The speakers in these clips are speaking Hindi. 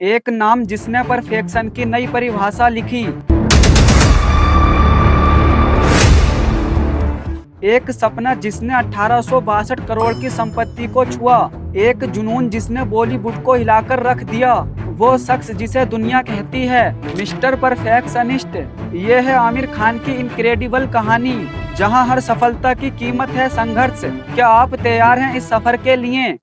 एक नाम जिसने परफेक्शन की नई परिभाषा लिखी। एक सपना जिसने 1862 करोड़ की संपत्ति को छुआ। एक जुनून जिसने बॉलीवुड को हिलाकर रख दिया। वो शख्स जिसे दुनिया कहती है मिस्टर परफेक्शनिस्ट। ये है आमिर खान की इनक्रेडिबल कहानी, जहां हर सफलता की कीमत है संघर्ष। क्या आप तैयार हैं इस सफर के लिए?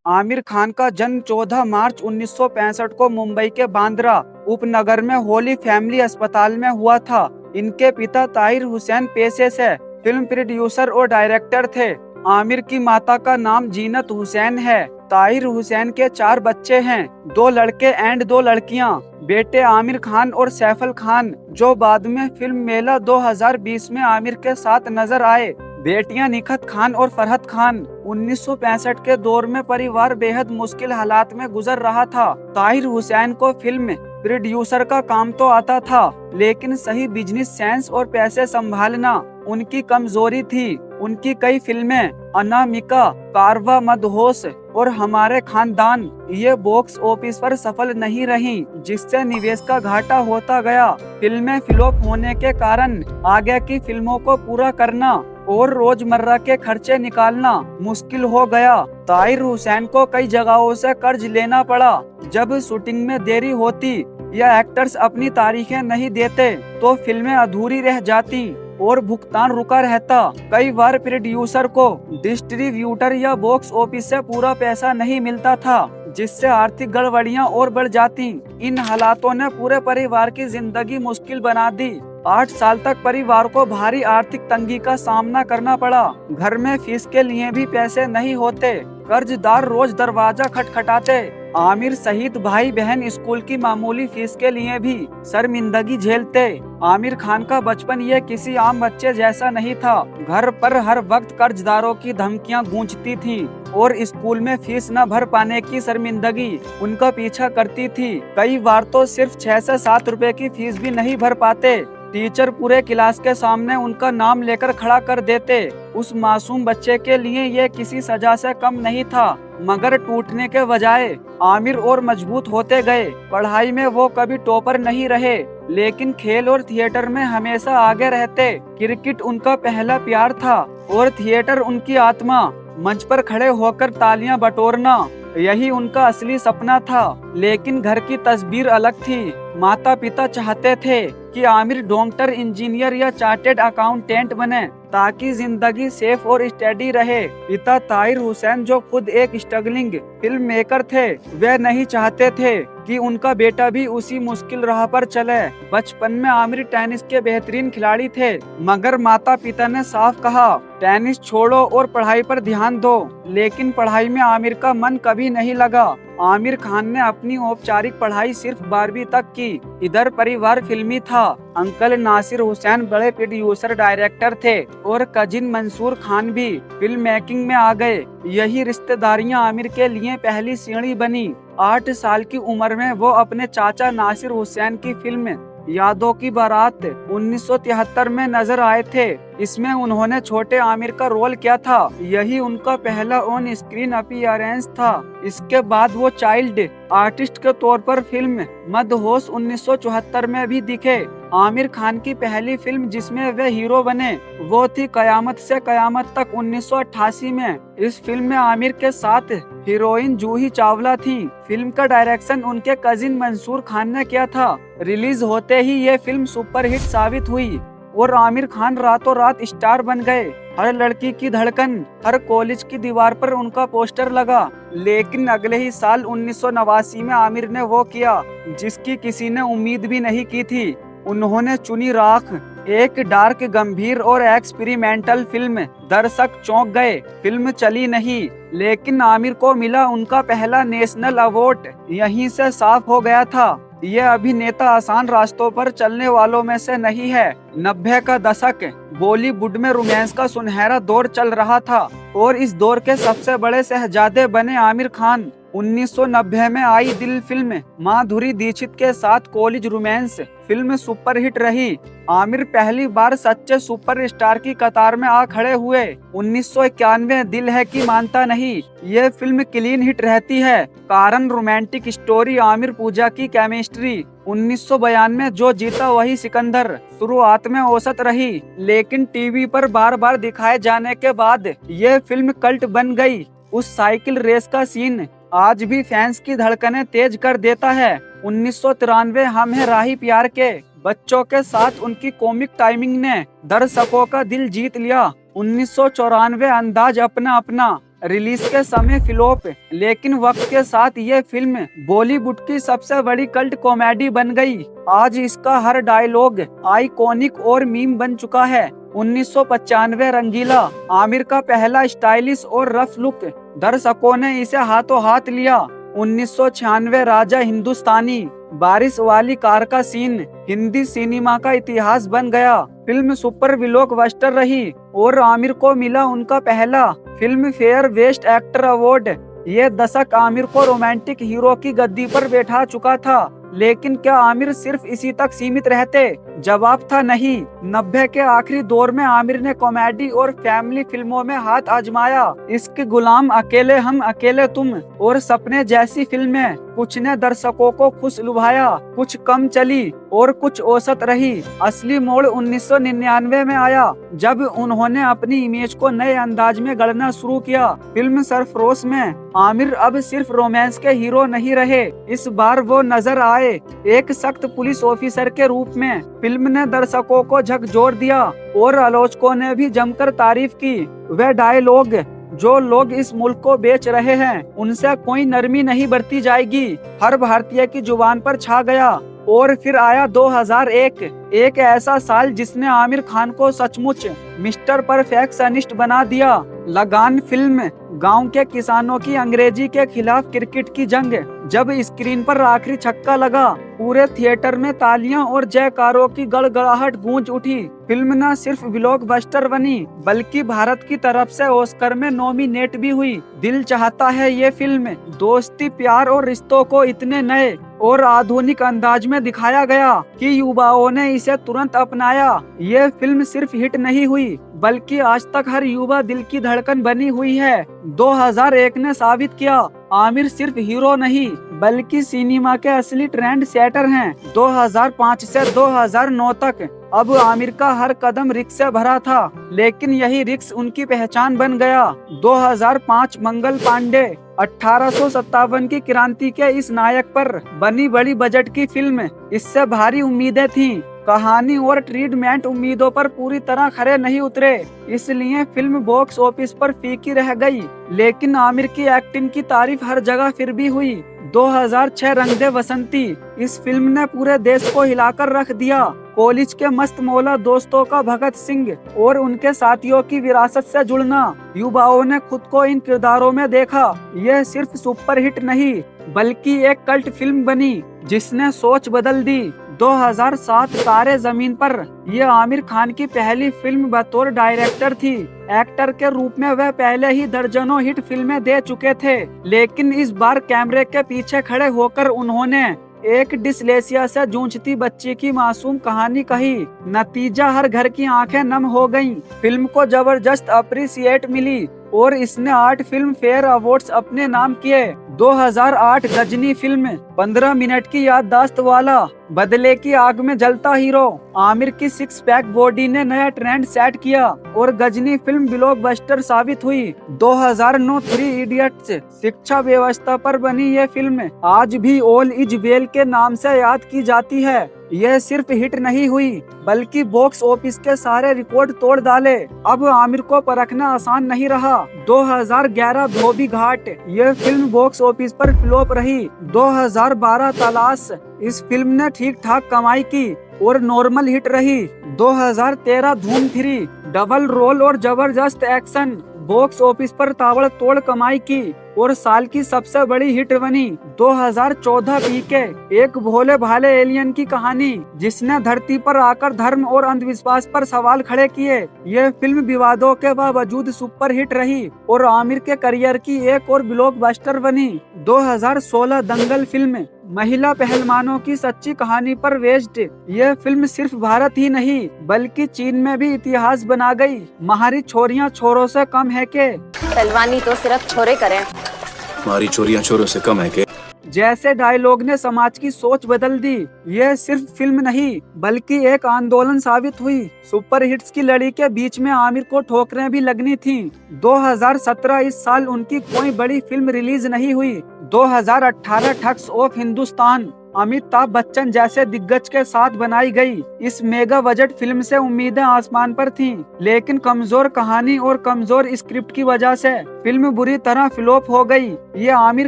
आमिर खान का जन्म 14 मार्च 1965 को मुंबई के बांद्रा उपनगर में होली फैमिली अस्पताल में हुआ था। इनके पिता ताहिर हुसैन पेशे से फिल्म प्रोड्यूसर और डायरेक्टर थे। आमिर की माता का नाम जीनत हुसैन है। ताहिर हुसैन के 4 बच्चे हैं, 2 लड़के एंड 2 लड़कियां। बेटे आमिर खान और सैफल खान, जो बाद में फिल्म मेला 2020 में आमिर के साथ नजर आए। बेटियां निखत खान और फरहत खान। 1965 के दौर में परिवार बेहद मुश्किल हालात में गुजर रहा था। ताहिर हुसैन को फिल्म प्रोड्यूसर का काम तो आता था, लेकिन सही बिजनेस सेंस और पैसे संभालना उनकी कमजोरी थी। उनकी कई फिल्में अनामिका, कारवा, मदहोश और हमारे खानदान ये बॉक्स ऑफिस पर सफल नहीं रहीं, जिससे निवेश का घाटा होता गया। फिल्में फ्लॉप होने के कारण आगे की फिल्मों को पूरा करना और रोजमर्रा के खर्चे निकालना मुश्किल हो गया। ताहिर हुसैन को कई जगहों से कर्ज लेना पड़ा। जब शूटिंग में देरी होती या एक्टर्स अपनी तारीखें नहीं देते तो फिल्में अधूरी रह जाती और भुगतान रुका रहता। कई बार प्रोड्यूसर को डिस्ट्रीब्यूटर या बॉक्स ऑफिस से पूरा पैसा नहीं मिलता था, जिससे आर्थिक गड़बड़ियां और बढ़ जाती। इन हालातों ने पूरे परिवार की जिंदगी मुश्किल बना दी। 8 साल तक परिवार को भारी आर्थिक तंगी का सामना करना पड़ा। घर में फीस के लिए भी पैसे नहीं होते। कर्जदार रोज दरवाजा खटखटाते। आमिर सहित भाई बहन स्कूल की मामूली फीस के लिए भी शर्मिंदगी झेलते। आमिर खान का बचपन ये किसी आम बच्चे जैसा नहीं था। घर पर हर वक्त कर्जदारों की धमकियां गूंजती थी और स्कूल में फीस न भर पाने की शर्मिंदगी उनका पीछा करती थी। कई बार तो सिर्फ 6 से 7 रुपए की फीस भी नहीं भर पाते। टीचर पूरे क्लास के सामने उनका नाम लेकर खड़ा कर देते। उस मासूम बच्चे के लिए ये किसी सजा से कम नहीं था, मगर टूटने के बजाय आमिर और मजबूत होते गए। पढ़ाई में वो कभी टॉपर नहीं रहे, लेकिन खेल और थिएटर में हमेशा आगे रहते। क्रिकेट उनका पहला प्यार था और थिएटर उनकी आत्मा। मंच पर खड़े होकर तालियां बटोरना यही उनका असली सपना था। लेकिन घर की तस्वीर अलग थी। माता पिता चाहते थे कि आमिर डॉक्टर, इंजीनियर या चार्टेड अकाउंटेंट बने, ताकि जिंदगी सेफ और स्टेडी रहे। पिता ताहिर हुसैन, जो खुद एक स्ट्रगलिंग फिल्म मेकर थे, वे नहीं चाहते थे कि उनका बेटा भी उसी मुश्किल राह पर चले। बचपन में आमिर टेनिस के बेहतरीन खिलाड़ी थे, मगर माता पिता ने साफ कहा, टेनिस छोड़ो और पढ़ाई पर ध्यान दो। लेकिन पढ़ाई में आमिर का मन कभी नहीं लगा। आमिर खान ने अपनी औपचारिक पढ़ाई सिर्फ 12वीं तक की। इधर परिवार फिल्मी था। अंकल नासिर हुसैन बड़े प्रोड्यूसर डायरेक्टर थे और कजिन मंसूर खान भी फिल्म मेकिंग में आ गए। यही रिश्तेदारियां आमिर के लिए पहली सीढ़ी बनी। 8 साल की उम्र में वो अपने चाचा नासिर हुसैन की फिल्म यादों की बारात 1973 में नजर आए थे। इसमें उन्होंने छोटे आमिर का रोल किया था। यही उनका पहला ऑन स्क्रीन अपीयरेंस था। इसके बाद वो चाइल्ड आर्टिस्ट के तौर पर फिल्म मदहोश 1974 में भी दिखे। आमिर खान की पहली फिल्म जिसमें वे हीरो बने वो थी कयामत से कयामत तक 1988 में। इस फिल्म में आमिर के साथ हीरोइन जूही चावला थी। फिल्म का डायरेक्शन उनके कजिन मंसूर खान ने किया था। रिलीज होते ही ये फिल्म सुपरहिट साबित हुई और आमिर खान रातों रात स्टार बन गए। हर लड़की की धड़कन, हर कॉलेज की दीवार पर उनका पोस्टर लगा। लेकिन अगले ही साल 1989 में आमिर ने वो किया जिसकी किसी ने उम्मीद भी नहीं की थी। उन्होंने चुनी राख, एक डार्क, गंभीर और एक्सपेरिमेंटल फिल्म। दर्शक चौंक गए। फिल्म चली नहीं, लेकिन आमिर को मिला उनका पहला नेशनल अवार्ड। यहीं से साफ हो गया था, ये अभिनेता आसान रास्तों पर चलने वालों में से नहीं है। 90 का दशक बॉलीवुड में रोमांस का सुनहरा दौर चल रहा था और इस दौर के सबसे बड़े शहजादे बने आमिर खान। 1990 में आई दिल फिल्म माधुरी दीक्षित के साथ कॉलेज रोमांस फिल्म सुपरहिट रही। आमिर पहली बार सच्चे सुपरस्टार की कतार में आ खड़े हुए। 1991 दिल है कि मानता नहीं, ये फिल्म क्लीन हिट रहती है, कारण रोमांटिक स्टोरी, आमिर पूजा की केमिस्ट्री। 1992 जो जीता वही सिकंदर शुरुआत में औसत रही, लेकिन टीवी पर बार बार दिखाए जाने के बाद ये फिल्म कल्ट बन गई। उस साइकिल रेस का सीन आज भी फैंस की धड़कनें तेज कर देता है। 1993 हम है राही प्यार के बच्चों के साथ उनकी कॉमिक टाइमिंग ने दर्शकों का दिल जीत लिया। 1994 अंदाज अपना अपना रिलीज के समय फ्लॉप, लेकिन वक्त के साथ ये फिल्म बॉलीवुड की सबसे बड़ी कल्ट कॉमेडी बन गई। आज इसका हर डायलॉग आइकॉनिक और मीम बन चुका है। 1995 रंगीला आमिर का पहला स्टाइलिश और रफ लुक, दर्शकों ने इसे हाथों हाथ लिया। 1996 राजा हिंदुस्तानी बारिश वाली कार का सीन हिंदी सिनेमा का इतिहास बन गया। फिल्म सुपर ब्लॉकबस्टर रही और आमिर को मिला उनका पहला film fair best actor award. ये दशक आमिर को रोमांटिक हीरो की गद्दी पर बैठा चुका था, लेकिन क्या आमिर सिर्फ इसी तक सीमित रहते? जवाब था नहीं। 90 के आखिरी दौर में आमिर ने कॉमेडी और फैमिली फिल्मों में हाथ आजमाया। इश्क, गुलाम, अकेले हम अकेले तुम और सपने जैसी फिल्में कुछ ने दर्शकों को खुश लुभाया, कुछ कम चली और कुछ औसत रही। असली मोड़ 1999 में आया, जब उन्होंने अपनी इमेज को नए अंदाज में गढ़ना शुरू किया। फिल्म सरफरोश में आमिर अब सिर्फ रोमांस के हीरो नहीं रहे, इस बार वो नजर आए एक सख्त पुलिस ऑफिसर के रूप में। फिल्म ने दर्शकों को झकझोर दिया और आलोचकों ने भी जमकर तारीफ की। वे डायलॉग, जो लोग इस मुल्क को बेच रहे हैं उनसे कोई नरमी नहीं बरती जाएगी, हर भारतीय की जुबान पर छा गया। और फिर आया 2001, एक ऐसा साल जिसने आमिर खान को सचमुच मिस्टर परफेक्शनिस्ट बना दिया। लगान फिल्म गांव के किसानों की अंग्रेजी के खिलाफ क्रिकेट की जंग, जब स्क्रीन पर आखिरी छक्का लगा, पूरे थिएटर में तालियां और जयकारों की गड़गड़ाहट गूंज उठी। फिल्म न सिर्फ ब्लॉकबस्टर बनी, बल्कि भारत की तरफ से ऑस्कर में नॉमिनेट भी हुई। दिल चाहता है ये फिल्म दोस्ती, प्यार और रिश्तों को इतने नए और आधुनिक अंदाज में दिखाया गया कि युवाओं ने इसे तुरंत अपनाया। ये फिल्म सिर्फ हिट नहीं हुई, बल्कि आज तक हर युवा दिल की धड़कन बनी हुई है। 2001 ने साबित किया, आमिर सिर्फ हीरो नहीं, बल्कि सिनेमा के असली ट्रेंड सेटर हैं। 2005 से 2009 तक अब आमिर का हर कदम रिस्क से भरा था, लेकिन यही रिस्क उनकी पहचान बन गया। 2005 मंगल पांडे 1857 की क्रांति के इस नायक पर बनी बड़ी बजट की फिल्म, इससे भारी उम्मीदें थीं। कहानी और ट्रीटमेंट उम्मीदों पर पूरी तरह खरे नहीं उतरे, इसलिए फिल्म बॉक्स ऑफिस पर फीकी रह गई। लेकिन आमिर की एक्टिंग की तारीफ हर जगह फिर भी हुई। 2006 रंग दे बसंती, इस फिल्म ने पूरे देश को हिलाकर रख दिया। कॉलेज के मस्त मौला दोस्तों का भगत सिंह और उनके साथियों की विरासत से जुड़ना, युवाओं ने खुद को इन किरदारों में देखा। यह सिर्फ सुपरहिट नहीं, बल्कि एक कल्ट फिल्म बनी जिसने सोच बदल दी। 2007 तारे जमीन पर यह आमिर खान की पहली फिल्म बतौर डायरेक्टर थी। एक्टर के रूप में वह पहले ही दर्जनों हिट फिल्में दे चुके थे, लेकिन इस बार कैमरे के पीछे खड़े होकर उन्होंने एक डिसलेसिया से जूझती बच्ची की मासूम कहानी कही। नतीजा हर घर की आंखें नम हो गईं। फिल्म को जबरदस्त अप्रिसिएट मिली और इसने 8 फिल्म फेयर अवार्ड्स अपने नाम किए। 2008 गजनी फिल्म 15 मिनट की याददाश्त वाला बदले की आग में जलता हीरो, आमिर की 6 पैक बॉडी ने नया ट्रेंड सेट किया और गजनी फिल्म ब्लॉकबस्टर साबित हुई। 2009 3 इडियट्स शिक्षा व्यवस्था पर बनी ये फिल्म आज भी ऑल इज वेल के नाम से याद की जाती है। यह सिर्फ हिट नहीं हुई, बल्कि बॉक्स ऑफिस के सारे रिकॉर्ड तोड़ डाले। अब आमिर को परखना आसान नहीं रहा। 2011 धोबी घाट, यह फिल्म बॉक्स ऑफिस पर फ्लॉप रही। 2012 तलाश, इस फिल्म ने ठीक ठाक कमाई की और नॉर्मल हिट रही। 2013 धूम 3, डबल रोल और जबरदस्त एक्शन, बॉक्स ऑफिस पर ताबड़तोड़ कमाई की और साल की सबसे बड़ी हिट बनी। 2014 पीके, एक भोले भाले एलियन की कहानी जिसने धरती पर आकर धर्म और अंधविश्वास पर सवाल खड़े किए। यह फिल्म विवादों के बावजूद सुपर हिट रही और आमिर के करियर की एक और ब्लॉकबस्टर बनी। 2016 दंगल फिल्म महिला पहलवानों की सच्ची कहानी पर बेस्ड। यह फिल्म सिर्फ भारत ही नहीं बल्कि चीन में भी इतिहास बना गई। हमारी छोरियां छोरों से कम है के? पहलवानी तो सिर्फ छोरे करें। हमारी छोरियां छोरों से कम है के? जैसे डायलॉग ने समाज की सोच बदल दी। यह सिर्फ फिल्म नहीं बल्कि एक आंदोलन साबित हुई। सुपर हिट्स की लड़ी के बीच में आमिर को ठोकरें भी लगनी थीं। 2017 इस साल उनकी कोई बड़ी फिल्म रिलीज नहीं हुई। 2018 ठग्स ऑफ हिंदुस्तान अमिताभ बच्चन जैसे दिग्गज के साथ बनाई गई। इस मेगा बजट फिल्म से उम्मीदें आसमान पर थीं, लेकिन कमजोर कहानी और कमजोर स्क्रिप्ट की वजह से फिल्म बुरी तरह फ्लॉप हो गई। ये आमिर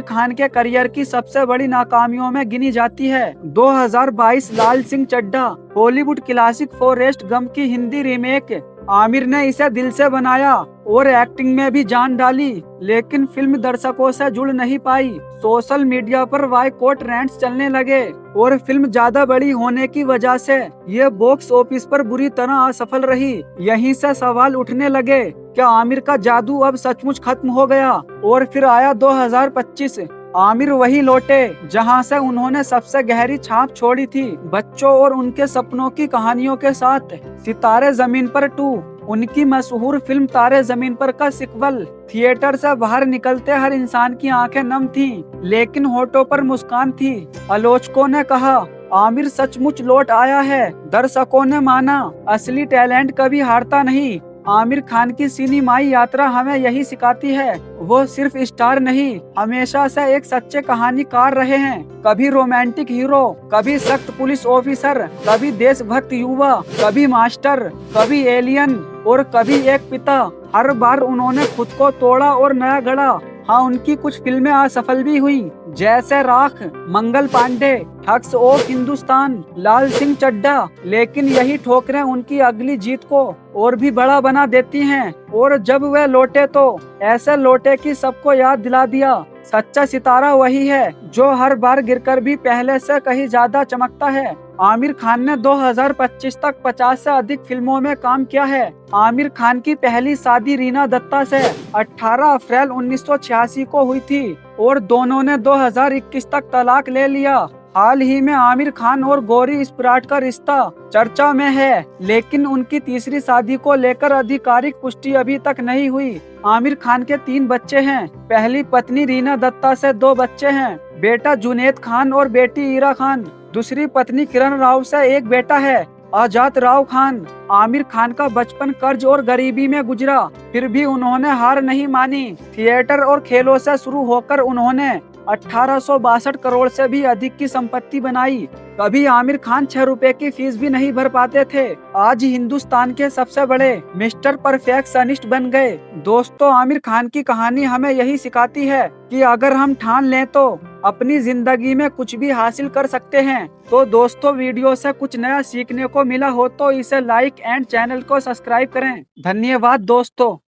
खान के करियर की सबसे बड़ी नाकामियों में गिनी जाती है। 2022 Lal Singh Chaddha Bollywood classic Forrest Gump की हिंदी रीमेक। आमिर ने इसे दिल से बनाया और एक्टिंग में भी जान डाली, लेकिन फिल्म दर्शकों से जुड़ नहीं पाई। सोशल मीडिया पर बॉयकॉट रैंट्स चलने लगे और फिल्म ज्यादा बड़ी होने की वजह से ये बॉक्स ऑफिस पर बुरी तरह असफल रही। यहीं से सवाल उठने लगे, क्या आमिर का जादू अब सचमुच खत्म हो गया? और फिर आया 2025। आमिर वही लौटे जहां से उन्होंने सबसे गहरी छाप छोड़ी थी, बच्चों और उनके सपनों की कहानियों के साथ। सितारे जमीन पर 2, उनकी मशहूर फिल्म तारे जमीन पर का सिक्वल। थिएटर से बाहर निकलते हर इंसान की आंखें नम थीं, लेकिन होठों पर मुस्कान थी। आलोचकों ने कहा, आमिर सचमुच लौट आया है। दर्शकों ने माना, असली टैलेंट कभी हारता नहीं। आमिर खान की सिनेमाई यात्रा हमें यही सिखाती है, वो सिर्फ स्टार नहीं, हमेशा से एक सच्चे कहानीकार रहे हैं। कभी रोमांटिक हीरो, कभी सख्त पुलिस ऑफिसर, कभी देशभक्त युवा, कभी मास्टर, कभी एलियन और कभी एक पिता। हर बार उन्होंने खुद को तोड़ा और नया गढ़ा। हाँ, उनकी कुछ फिल्में असफल भी हुई, जैसे राख, मंगल पांडे, ठग्स ऑफ हिंदुस्तान, लाल सिंह चड्ढा, लेकिन यही ठोकरें उनकी अगली जीत को और भी बड़ा बना देती हैं। और जब वे लौटे तो ऐसे लौटे कि सबको याद दिला दिया, सच्चा सितारा वही है जो हर बार गिरकर भी पहले से कहीं ज्यादा चमकता है। आमिर खान ने 2025 तक 50 से अधिक फिल्मों में काम किया है। आमिर खान की पहली शादी रीना दत्ता से 18 अप्रैल 1986 को हुई थी और दोनों ने 2021 तक तलाक ले लिया। हाल ही में आमिर खान और गौरी स्प्राट का रिश्ता चर्चा में है, लेकिन उनकी तीसरी शादी को लेकर आधिकारिक पुष्टि अभी तक नहीं हुई। आमिर खान के 3 बच्चे हैं। पहली पत्नी रीना दत्ता से 2 बच्चे हैं, बेटा जुनैद खान और बेटी ईरा खान। दूसरी पत्नी किरण राव से 1 बेटा है, आजाद राव खान। आमिर खान का बचपन कर्ज और गरीबी में गुजरा, फिर भी उन्होंने हार नहीं मानी। थिएटर और खेलों से शुरू होकर उन्होंने 1862 करोड़ से भी अधिक की संपत्ति बनाई। कभी आमिर खान 6 रुपए की फीस भी नहीं भर पाते थे, आज हिंदुस्तान के सबसे बड़े मिस्टर परफेक्शनिस्ट बन गए। दोस्तों, आमिर खान की कहानी हमें यही सिखाती है कि अगर हम ठान लें तो अपनी जिंदगी में कुछ भी हासिल कर सकते हैं। तो दोस्तों, वीडियो से कुछ नया सीखने को मिला हो तो इसे लाइक एंड चैनल को सब्सक्राइब करें। धन्यवाद दोस्तों।